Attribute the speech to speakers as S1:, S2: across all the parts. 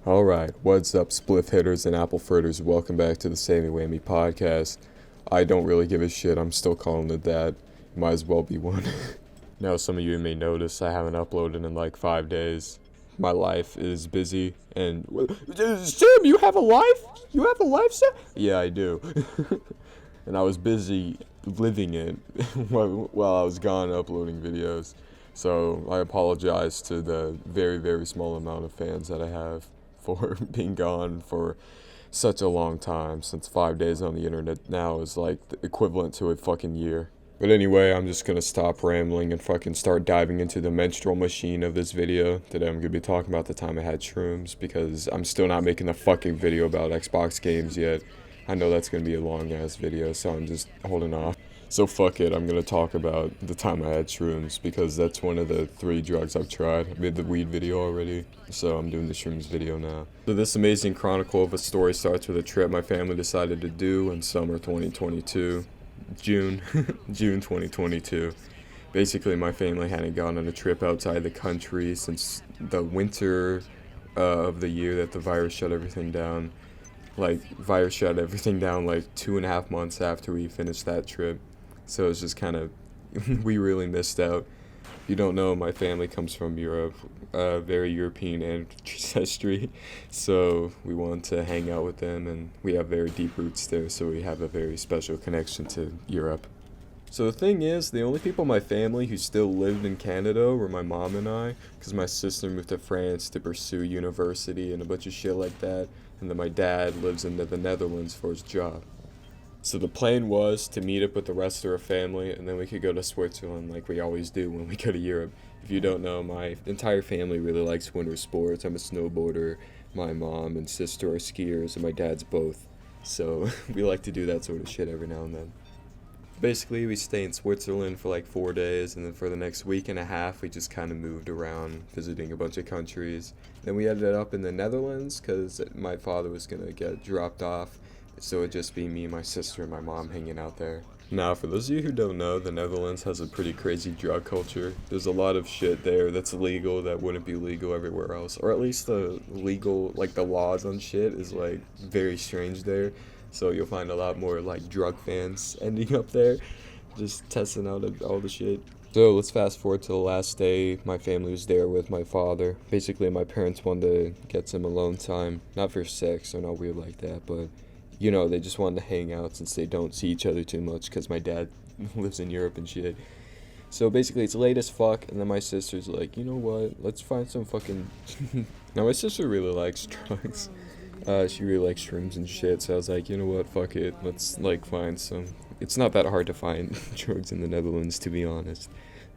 S1: Alright, what's up, spliff hitters and apple fritters? Welcome back to the Sammy Whammy podcast. I don't really give a shit, I'm still calling it that. Might as well be one. Now, some of you may notice I haven't uploaded in like 5 days. My life is busy and. Sam, you have a life? You have a life, Sam? Yeah, I do. And I was busy living it while I was gone uploading videos. So I apologize to the very, very small amount of fans that I have for being gone for such a long time, since 5 days on the internet now is like the equivalent to a fucking year. But anyway, I'm just gonna stop rambling and fucking start diving into the menstrual machine of this video. Today I'm gonna be talking about the time I had shrooms, because I'm still not making the fucking video about Xbox games yet. I know that's gonna be a long ass video, so I'm just holding off. So fuck it, I'm gonna talk about the time I had shrooms, because that's one of the 3 drugs I've tried. I made the weed video already, so I'm doing the shrooms video now. So this amazing chronicle of a story starts with a trip my family decided to do in summer 2022. June 2022. Basically, my family hadn't gone on a trip outside the country since the winter of the year that the virus shut everything down. Virus shut everything down like 2.5 months after we finished that trip. So it's just kind of, we really missed out. If you don't know, my family comes from Europe, very European ancestry, so we want to hang out with them, and we have very deep roots there, so we have a very special connection to Europe. So the thing is, the only people in my family who still lived in Canada were my mom and I, because my sister moved to France to pursue university and a bunch of shit like that, and then my dad lives in the Netherlands for his job. So the plan was to meet up with the rest of our family, and then we could go to Switzerland like we always do when we go to Europe. If you don't know, my entire family really likes winter sports. I'm a snowboarder, my mom and sister are skiers, and my dad's both. So we like to do that sort of shit every now and then. Basically, we stay in Switzerland for like 4 days, and then for the next week and a half, we just kind of moved around, visiting a bunch of countries. Then we ended up in the Netherlands, because my father was going to get dropped off. So it'd just be me, my sister, and my mom hanging out there. Now, for those of you who don't know, the Netherlands has a pretty crazy drug culture. There's a lot of shit there that's illegal that wouldn't be legal everywhere else. Or at least the legal, like the laws on shit is like very strange there. So you'll find a lot more like drug fans ending up there, just testing out all the shit. So let's fast forward to the last day. My family was there with my father. Basically, my parents wanted to get some alone time. Not for sex, or not weird like that, but you know, they just wanted to hang out since they don't see each other too much, because my dad lives in Europe and shit. So basically, it's late as fuck, and then my sister's like, you know what, let's find some fucking... Now, my sister really likes drugs. She really likes shrooms and shit, so I was like, you know what, fuck it, let's, like, find some... It's not that hard to find drugs in the Netherlands, to be honest.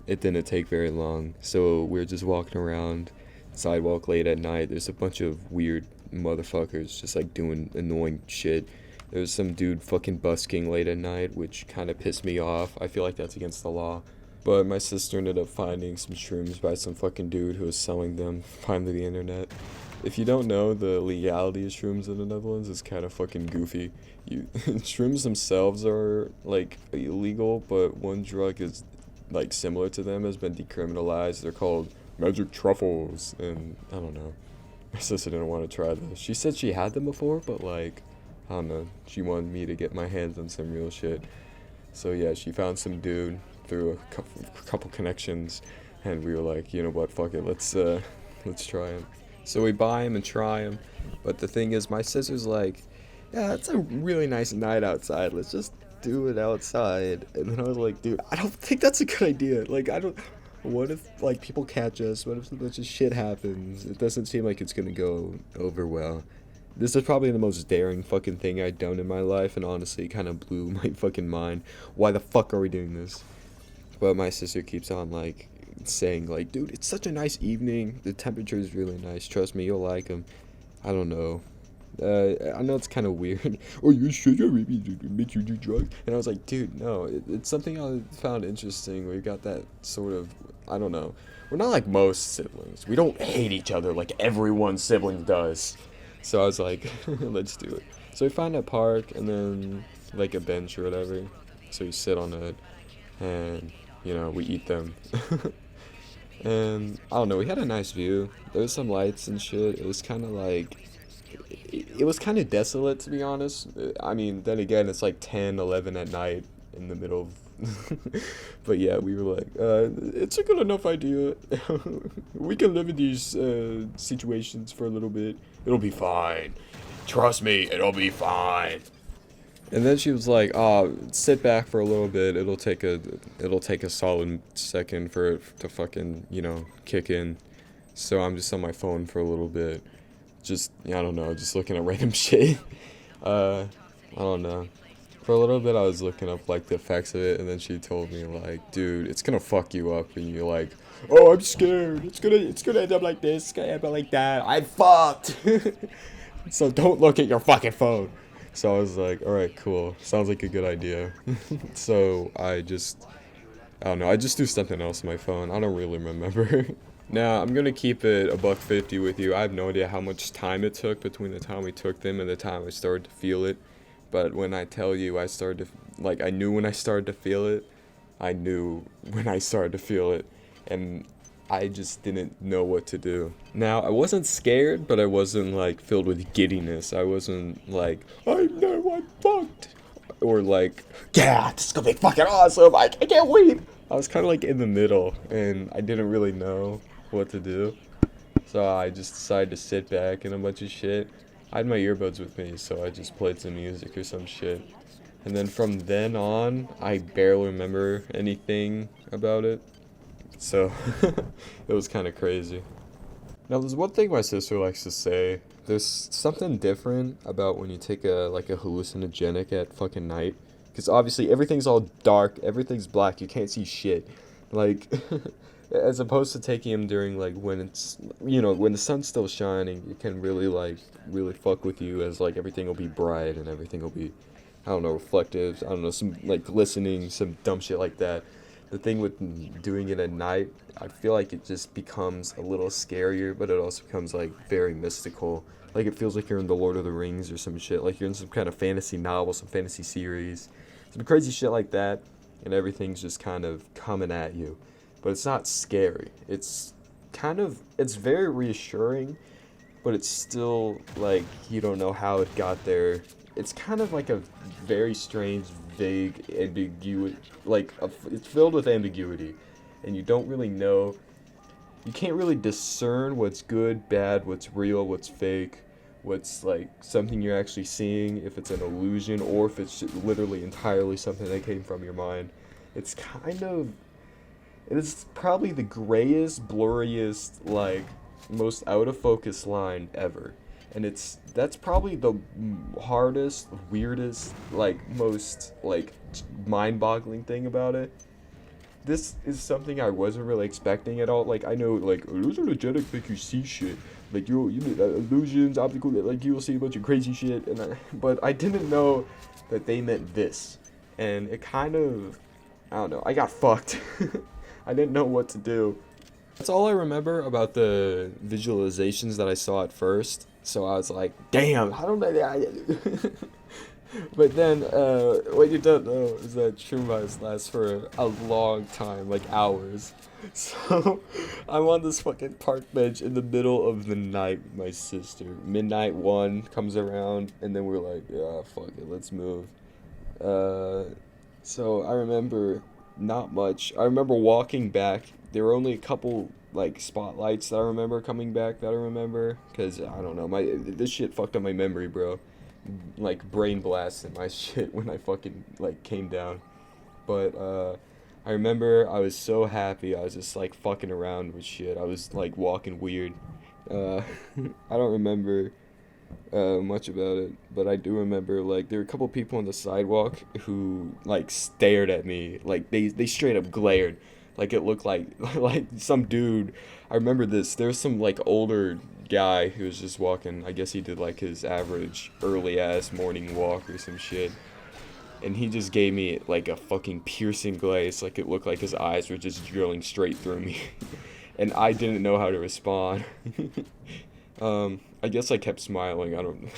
S1: It didn't take very long, so we're just walking around sidewalk late at night. There's a bunch of weird motherfuckers just like doing annoying shit. There was some dude fucking busking late at night, which kind of pissed me off. I feel like that's against the law. But my sister ended up finding some shrooms by some fucking dude who was selling them finally the internet. If you don't know, the legality of shrooms in the Netherlands is kind of fucking goofy. Shrooms themselves are like illegal, but one drug is like similar to them has been decriminalized. They're called magic truffles, and I don't know. My sister didn't want to try this. She said she had them before, but like, I don't know. She wanted me to get my hands on some real shit. So yeah, she found some dude through a couple connections, and we were like, you know what, fuck it, let's try him. So we buy him and try him, but the thing is, my sister's like, yeah, it's a really nice night outside. Let's just do it outside. And then I was like, dude, I don't think that's a good idea. Like, what if, like, people catch us? What if a bunch of shit happens? It doesn't seem like it's gonna go over well. This is probably the most daring fucking thing I've done in my life, and honestly, it kind of blew my fucking mind. Why the fuck are we doing this? But my sister keeps on, like, saying, like, dude, it's such a nice evening. The temperature is really nice. Trust me, you'll like them. I don't know. I know it's kind of weird. Oh, you should maybe make you do drugs. And I was like, dude, no. It's something I found interesting. We got that sort of, I don't know. We're not like most siblings. We don't hate each other like everyone's sibling does. So I was like, let's do it. So we find a park and then like a bench or whatever. So you sit on it and, you know, we eat them. And I don't know, we had a nice view. There was some lights and shit. It was kind of like it was kind of desolate, to be honest. I mean, then again, it's like 10, 11 at night in the middle of. But yeah, we were like, it's a good enough idea. We can live in these situations for a little bit. It'll be fine. Trust me, it'll be fine. And then she was like, "Oh, sit back for a little bit. It'll take a solid second for it to fucking, kick in." So I'm just on my phone for a little bit, just I don't know, just looking at random shit. I don't know. For a little bit, I was looking up like the effects of it, and then she told me like, "Dude, it's gonna fuck you up," and you're like, "Oh, I'm scared. It's gonna end up like this. It's gonna end up like that. I'm fucked." So don't look at your fucking phone. So I was like, alright, cool. Sounds like a good idea. So I don't know, I just do something else on my phone. I don't really remember. Now, I'm gonna keep it a buck 50 with you. I have no idea how much time it took between the time we took them and the time I started to feel it. But when I tell you I knew when I started to feel it. I knew when I started to feel it. And I just didn't know what to do. Now, I wasn't scared, but I wasn't, like, filled with giddiness. I wasn't like, I know I'm fucked. Or like, yeah, this is gonna be fucking awesome. I can't wait. I was kind of like in the middle, and I didn't really know what to do. So I just decided to sit back and a bunch of shit. I had my earbuds with me, so I just played some music or some shit. And then from then on, I barely remember anything about it. So it was kind of crazy. Now, there's one thing my sister likes to say. There's something different about when you take a hallucinogenic at fucking night, because obviously everything's all dark, everything's black, you can't see shit. Like, as opposed to taking them during like when it's when the sun's still shining, it can really fuck with you, as like everything will be bright and everything will be, I don't know, reflective. I don't know, some like glistening, some dumb shit like that. The thing with doing it at night, I feel like it just becomes a little scarier, but it also becomes like very mystical. Like it feels like you're in the Lord of the Rings or some shit. Like you're in some kind of fantasy novel, some fantasy series, some crazy shit like that, and everything's just kind of coming at you. But it's not scary. It's very reassuring, but it's still like you don't know how it got there. It's kind of like a very strange, vague ambiguity. It's filled with ambiguity, and you don't really know. You can't really discern what's good, bad, what's real, what's fake, what's like something you're actually seeing, if it's an illusion or if it's literally entirely something that came from your mind. It's it is probably the grayest, blurriest, like most out of focus line ever. And that's probably the hardest, weirdest, like most like mind-boggling thing about it. This is something I wasn't really expecting at all. Like I know like hallucinogenics make you see shit. Like you need illusions, optical, like you'll see a bunch of crazy shit. But I didn't know that they meant this, and it kind of, I don't know. I got fucked. I didn't know what to do. That's all I remember about the visualizations that I saw at first. So I was like, damn, how don't I... But then, what you don't know is that shroom vibes last for a long time, like hours. So, I'm on this fucking park bench in the middle of the night with my sister. Midnight 1 comes around, and then we're like, yeah, fuck it, let's move. So I remember not much. I remember walking back. There were only a couple like spotlights that I remember coming back that I remember, cause I don't know, this shit fucked up my memory, bro. Like brain blasted my shit when I fucking like came down. But I remember I was so happy. I was just like fucking around with shit. I was like walking weird. I don't remember much about it, but I do remember like there were a couple people on the sidewalk who like stared at me, like they straight up glared, like it looked like like some dude. I remember this. There's some like older guy who was just walking. I guess he did like his average early ass morning walk or some shit, and he just gave me like a fucking piercing glaze. Like it looked like his eyes were just drilling straight through me, and I didn't know how to respond. I guess I kept smiling. I don't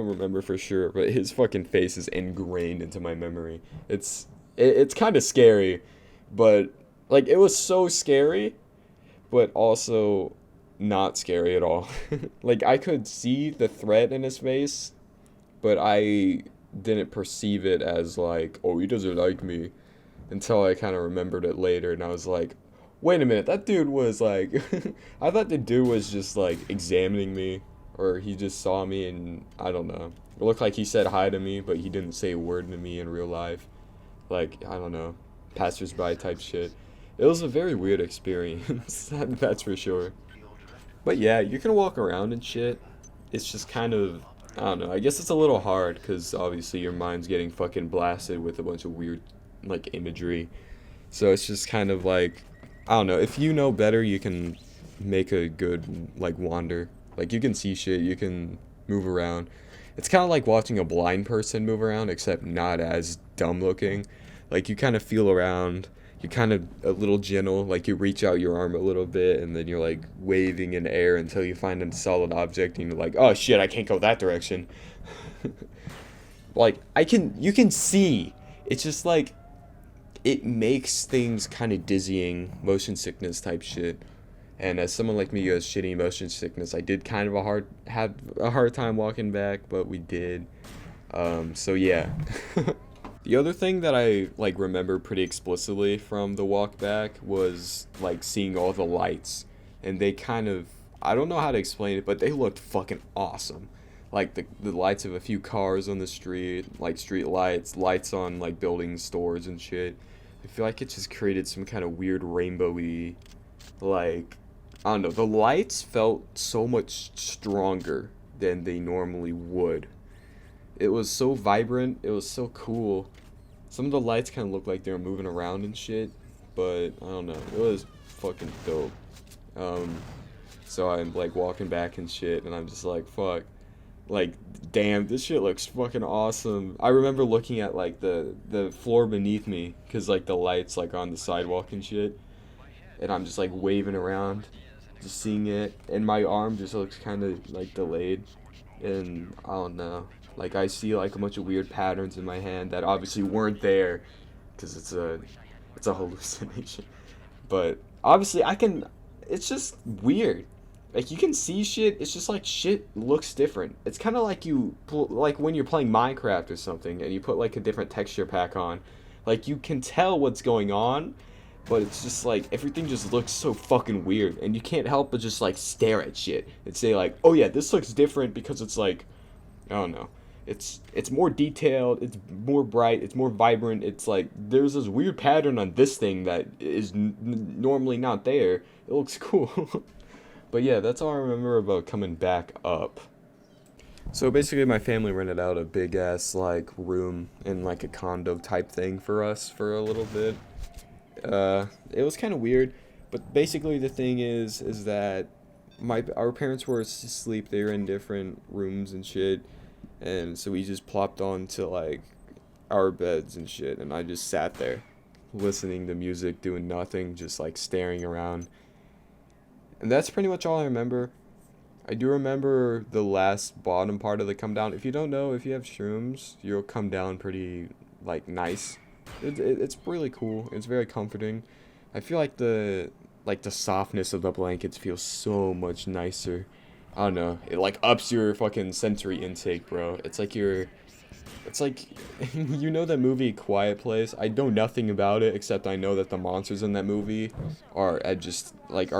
S1: remember for sure, but his fucking face is ingrained into my memory. It's kind of scary, but like it was so scary, but also not scary at all. Like I could see the threat in his face, but I didn't perceive it as like, oh, he doesn't like me, until I kind of remembered it later, and I was like, wait a minute, that dude was like, I thought the dude was just like examining me, or he just saw me, and I don't know. It looked like he said hi to me, but he didn't say a word to me in real life. Like, I don't know, passersby type shit. It was a very weird experience, that's for sure. But yeah, you can walk around and shit. It's just kind of, I don't know. I guess it's a little hard because obviously your mind's getting fucking blasted with a bunch of weird, like, imagery. So it's just kind of like, I don't know. If you know better, you can make a good, like, wander. Like, you can see shit, you can move around. It's kind of like watching a blind person move around, except not as dumb looking. Like, you kind of feel around. You're kind of a little gentle, like you reach out your arm a little bit, and then you're like waving in air until you find a solid object, and you're like, oh shit, I can't go that direction. Like, you can see. It's just like, it makes things kind of dizzying, motion sickness type shit. And as someone like me who has shitty motion sickness, I did kind of had a hard time walking back, but we did. So yeah. The other thing that I like remember pretty explicitly from the walk back was like seeing all the lights, and they kind of, I don't know how to explain it, but they looked fucking awesome. Like the lights of a few cars on the street, like street lights, lights on like buildings, stores and shit. I feel like it just created some kind of weird rainbowy, like, I don't know, the lights felt so much stronger than they normally would. It was so vibrant, it was so cool. Some of the lights kind of looked like they were moving around and shit, but I don't know, it was fucking dope. Um, so I'm like walking back and shit, and I'm just like, fuck. Like, damn, this shit looks fucking awesome. I remember looking at like the floor beneath me, cause like the lights like on the sidewalk and shit, and I'm just like waving around, just seeing it, and my arm just looks kind of like delayed, and I don't know. Like I see like a bunch of weird patterns in my hand that obviously weren't there, cause it's a hallucination. But obviously I can. It's just weird. Like you can see shit. It's just like shit looks different. It's kind of like like when you're playing Minecraft or something, and you put like a different texture pack on. Like you can tell what's going on, but it's just like everything just looks so fucking weird, and you can't help but just like stare at shit and say like, oh yeah, this looks different because it's like, I don't know. It's more detailed, it's more bright, it's more vibrant. It's like there's this weird pattern on this thing that is normally not there. It looks cool. But yeah, that's all I remember about coming back up. So basically my family rented out a big ass like room in like a condo type thing for us for a little bit. It was kind of weird, but basically the thing is that our parents were asleep. They were in different rooms and shit, and so we just plopped onto like our beds and shit, and I just sat there listening to music, doing nothing, just like staring around. And that's pretty much all I remember. I do remember the last bottom part of the come down. If you don't know, if you have shrooms, you'll come down pretty like nice. It's really cool. It's very comforting. I feel like the softness of the blankets feels so much nicer. I don't know. It like ups your fucking sensory intake, bro. It's like you know that movie Quiet Place? I know nothing about it except I know that the monsters in that movie are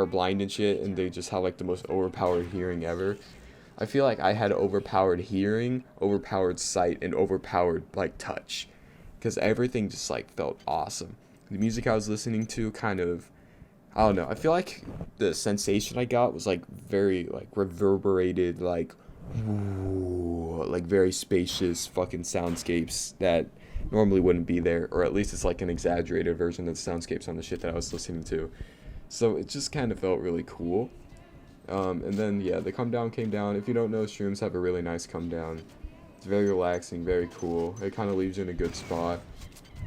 S1: blind and shit, and they just have like the most overpowered hearing ever. I feel like I had overpowered hearing, overpowered sight, and overpowered like touch, because everything just like felt awesome. The music I was listening to kind of, I don't know. I feel like the sensation I got was like very like reverberated, like ooh, like very spacious fucking soundscapes that normally wouldn't be there, or at least it's like an exaggerated version of the soundscapes on the shit that I was listening to. So it just kind of felt really cool. And then yeah, the come down came down. If you don't know, shrooms have a really nice come down. It's very relaxing, very cool. It kind of leaves you in a good spot.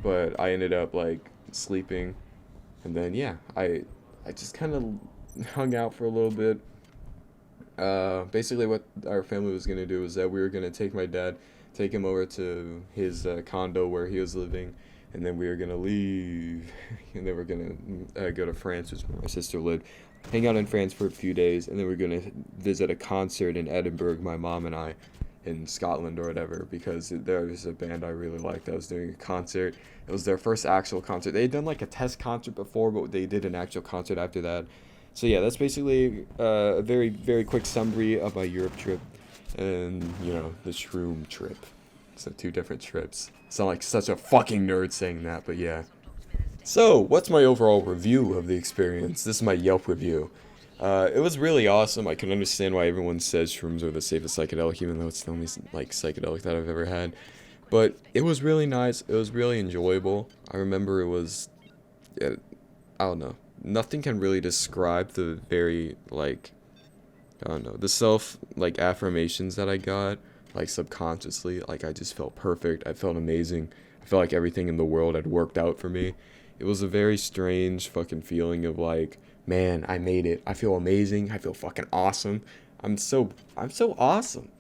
S1: But I ended up like sleeping, and then yeah, I just kind of hung out for a little bit. Basically what our family was gonna do was that we were gonna take my dad, take him over to his condo where he was living, and then we were gonna leave, and then we're gonna go to France, which my sister lived. hang out in France for a few days, and then we're gonna visit a concert in Edinburgh, my mom and I, in Scotland or whatever, because there was a band I really liked that was doing a concert. It was their first actual concert. They had done like a test concert before, but they did an actual concert after that. So yeah, that's basically a very, very quick summary of my Europe trip and, you know, the shroom trip. So 2 different trips. Sound like such a fucking nerd saying that, but yeah. So, what's my overall review of the experience? This is my Yelp review. It was really awesome. I can understand why everyone says shrooms are the safest psychedelic, even though it's the only like psychedelic that I've ever had. But it was really nice. It was really enjoyable. I remember it was, yeah, I don't know. Nothing can really describe the very like, I don't know, the self like affirmations that I got, like subconsciously. Like I just felt perfect. I felt amazing. I felt like everything in the world had worked out for me. It was a very strange fucking feeling of like, man, I made it. I feel amazing. I feel fucking awesome. I'm so awesome.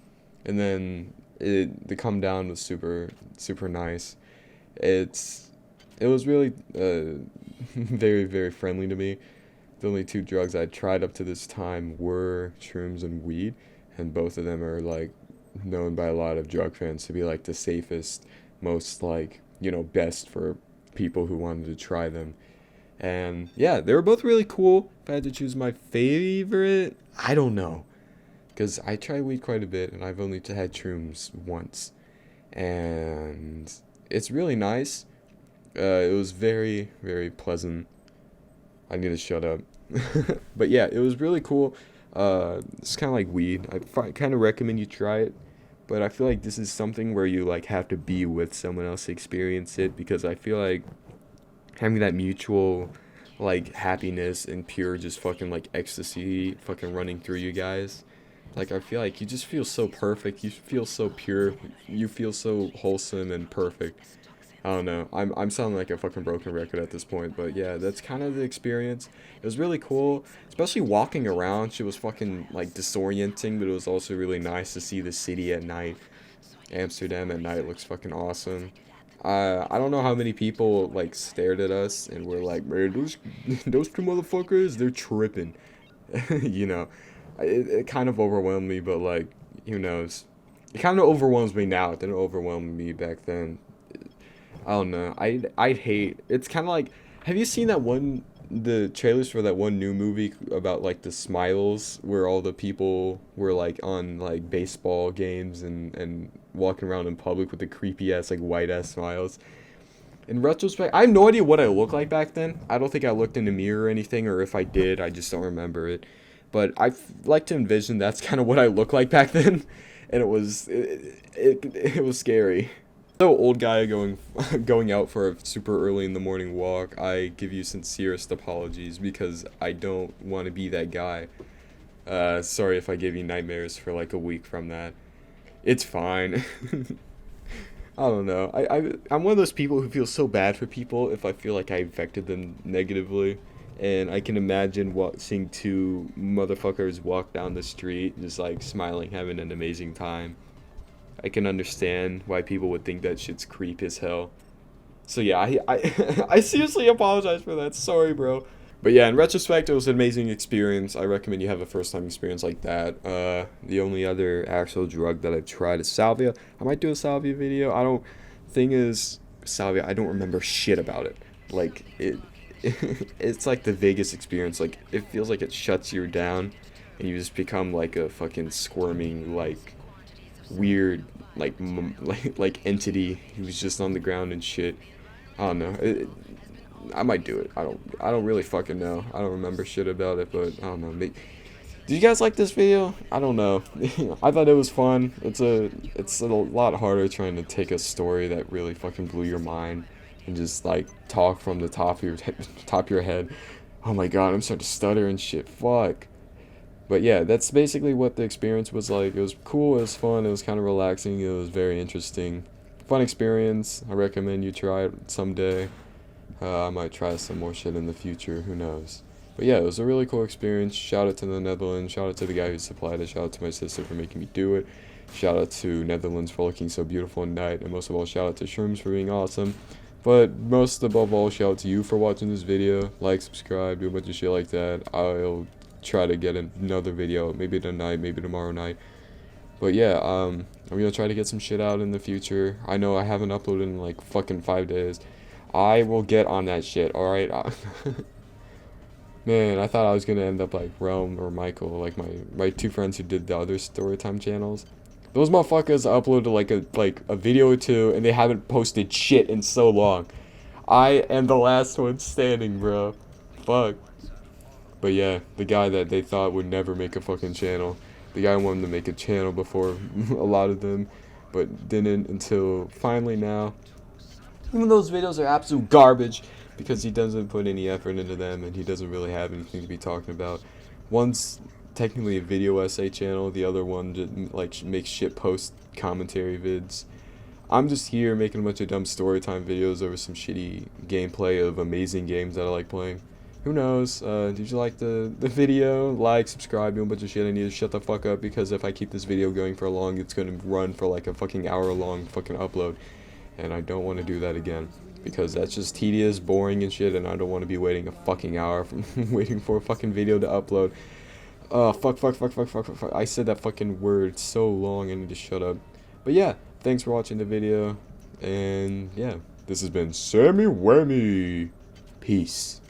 S1: And then the come down was super nice. It was really very, very friendly to me. The only 2 drugs I'd tried up to this time were shrooms and weed, and both of them are like known by a lot of drug fans to be like the safest, most like, you know, best for people who wanted to try them. And yeah, they were both really cool. If I had to choose my favorite, I don't know, because I try weed quite a bit and I've only had shrooms once, and it's really nice. It was very, very pleasant. I need to shut up. But yeah, it was really cool. It's kind of like weed. I kind of recommend you try it. But I feel like this is something where you like have to be with someone else to experience it, because I feel like having that mutual like happiness and pure just fucking like ecstasy fucking running through you guys. Like I feel like you just feel so perfect. You feel so pure. You feel so wholesome and perfect. I don't know. I'm sounding like a fucking broken record at this point, but yeah, that's kind of the experience. It was really cool, especially walking around. Shit was fucking like disorienting, but it was also really nice to see the city at night. Amsterdam at night looks fucking awesome. I don't know how many people like stared at us and were like, man, those 2 motherfuckers, they're tripping. You know, it kind of overwhelmed me, but like, who knows? It kind of overwhelms me now. It didn't overwhelm me back then. I don't know. I'd hate. It's kind of like, have you seen the trailers for that one new movie about like the Smiles, where all the people were like on like baseball games and walking around in public with the creepy ass like white ass smiles? In retrospect, I have no idea what I looked like back then. I don't think I looked in the mirror or anything, or if I did, I just don't remember it. But I like to envision that's kind of what I looked like back then, and it was scary. So, old guy going out for a super early in the morning walk, I give you sincerest apologies because I don't want to be that guy. Sorry if I gave you nightmares for like a week from that. It's fine. I don't know. I'm one of those people who feels so bad for people if I feel like I affected them negatively. And I can imagine seeing 2 motherfuckers walk down the street just like smiling, having an amazing time. I can understand why people would think that shit's creep as hell. So yeah, I seriously apologize for that. Sorry, bro. But yeah, in retrospect, it was an amazing experience. I recommend you have a first time experience like that. The only other actual drug that I've tried is salvia. I might do a salvia video. Thing is, salvia, I don't remember shit about it. Like, it's like the Vegas experience. Like, it feels like it shuts you down, and you just become like a fucking squirming, like, weird like entity who's just on the ground and shit. I don't know. I might do it. I don't really fucking know. I don't remember shit about it, but I don't know. Did you guys like this video? I don't know. I thought it was fun. It's a lot harder trying to take a story that really fucking blew your mind and just like talk from the top of your head. Oh my god, I'm starting to stutter and shit. Fuck. But yeah, that's basically what the experience was like. It was cool, it was fun, it was kind of relaxing, it was very interesting. Fun experience. I recommend you try it someday. I might try some more shit in the future, who knows. But yeah, it was a really cool experience. Shout out to the Netherlands, shout out to the guy who supplied it, shout out to my sister for making me do it. Shout out to Netherlands for looking so beautiful at night, and most of all, shout out to Shrooms for being awesome. But most above all, shout out to you for watching this video. Like, subscribe, do a bunch of shit like that. I'll try to get another video, maybe tonight, maybe tomorrow night. But yeah, I'm gonna try to get some shit out in the future. I know I haven't uploaded in like fucking 5 days. I will get on that shit, alright? Man, I thought I was gonna end up like Realm or Michael, like my two friends who did the other storytime channels. Those motherfuckers uploaded like a video or two, and they haven't posted shit in so long. I am the last one standing, bro. Fuck. But yeah, the guy that they thought would never make a fucking channel. The guy wanted to make a channel before a lot of them, but didn't until finally now. Even those videos are absolute garbage because he doesn't put any effort into them and he doesn't really have anything to be talking about. One's technically a video essay channel, the other one just like makes shit post commentary vids. I'm just here making a bunch of dumb storytime videos over some shitty gameplay of amazing games that I like playing. Who knows? Did you like the video? Like, subscribe, do a bunch of shit. I need to shut the fuck up because if I keep this video going for long, it's gonna run for like a fucking hour-long fucking upload. And I don't want to do that again because that's just tedious, boring and shit, and I don't want to be waiting a fucking hour from waiting for a fucking video to upload. Fuck. I said that fucking word so long, I need to shut up. But yeah, thanks for watching the video, and yeah, this has been Sammy Whammy. Peace.